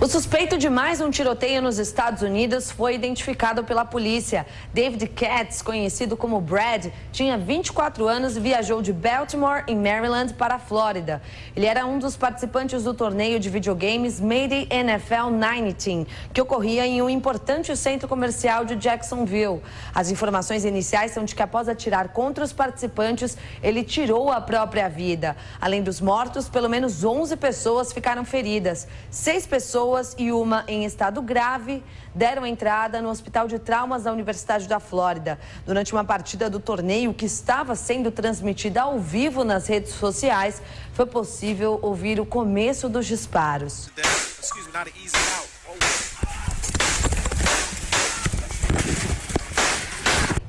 O suspeito de mais um tiroteio nos Estados Unidos foi identificado pela polícia. David Katz, conhecido como Brad, tinha 24 anos e viajou de Baltimore, em Maryland, para a Flórida. Ele era um dos participantes do torneio de videogames Mayday NFL 19, que ocorria em um importante centro comercial de Jacksonville. As informações iniciais são de que, após atirar contra os participantes, ele tirou a própria vida. Além dos mortos, pelo menos 11 pessoas ficaram feridas. 6 pessoas e uma em estado grave deram entrada no Hospital de Traumas da Universidade da Flórida. Durante uma partida do torneio que estava sendo transmitida ao vivo nas redes sociais, foi possível ouvir o começo dos disparos.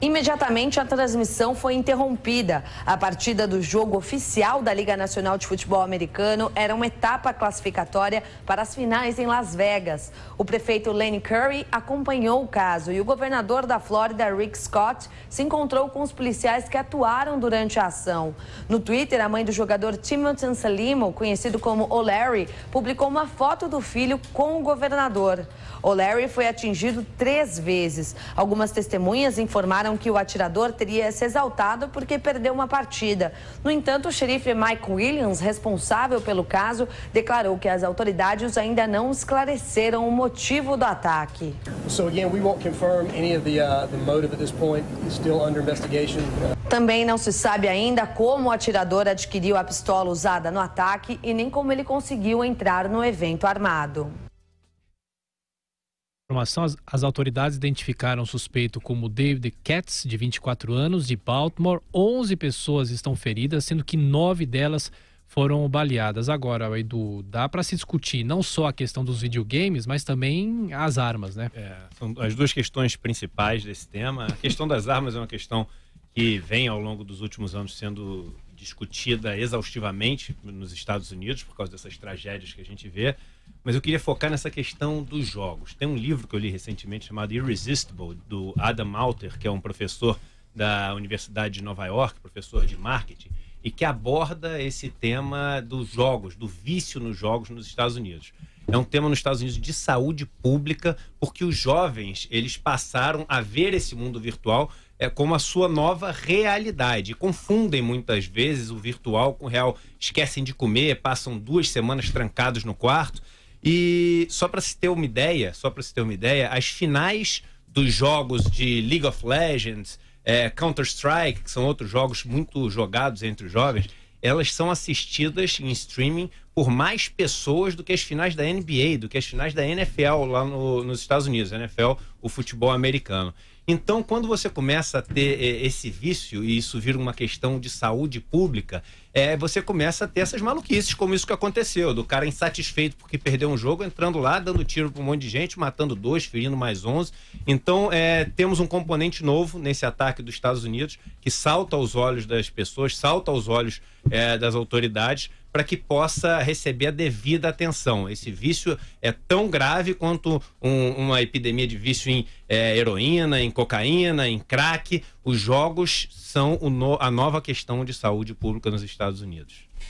Imediatamente, a transmissão foi interrompida. A partida do jogo oficial da Liga Nacional de Futebol Americano era uma etapa classificatória para as finais em Las Vegas. O prefeito Lenny Curry acompanhou o caso e o governador da Flórida, Rick Scott, se encontrou com os policiais que atuaram durante a ação. No Twitter, a mãe do jogador Timothy Anselmo, conhecido como O'Larry, publicou uma foto do filho com o governador. O'Larry foi atingido 3 vezes. Algumas testemunhas informaram que o atirador teria se exaltado porque perdeu uma partida. No entanto, o xerife Mike Williams, responsável pelo caso, declarou que as autoridades ainda não esclareceram o motivo do ataque. Também não se sabe ainda como o atirador adquiriu a pistola usada no ataque e nem como ele conseguiu entrar no evento armado. As autoridades identificaram o suspeito como David Katz, de 24 anos, de Baltimore. 11 pessoas estão feridas, sendo que 9 delas foram baleadas. Agora, Edu, dá para se discutir não só a questão dos videogames, mas também as armas, né? São as duas questões principais desse tema. A questão das armas é uma questão que vem ao longo dos últimos anos sendo discutida exaustivamente nos Estados Unidos por causa dessas tragédias que a gente vê. Mas eu queria focar nessa questão dos jogos. Tem um livro que eu li recentemente chamado Irresistible, do Adam Alter, que é um professor da Universidade de Nova York, professor de marketing, e que aborda esse tema dos jogos, do vício nos jogos nos Estados Unidos. É um tema nos Estados Unidos de saúde pública, porque os jovens, eles passaram a ver esse mundo virtual como a sua nova realidade. E confundem muitas vezes o virtual com o real. Esquecem de comer, passam 2 semanas trancados no quarto. E só para se ter uma ideia, as finais dos jogos de League of Legends, Counter-Strike, que são outros jogos muito jogados entre os jovens, elas são assistidas em streaming por mais pessoas do que as finais da NBA, do que as finais da NFL lá nos Estados Unidos, a NFL, o futebol americano. Então, quando você começa a ter esse vício, e isso vira uma questão de saúde pública, você começa a ter essas maluquices, como isso que aconteceu, do cara insatisfeito porque perdeu um jogo, entrando lá, dando tiro para um monte de gente, matando 2, ferindo mais 11. Então, temos um componente novo nesse ataque dos Estados Unidos, que salta aos olhos das pessoas, salta aos olhos das autoridades, para que possa receber a devida atenção. Esse vício é tão grave quanto uma epidemia de vício em heroína, em cocaína, em crack. Os jogos são a nova questão de saúde pública nos Estados Unidos.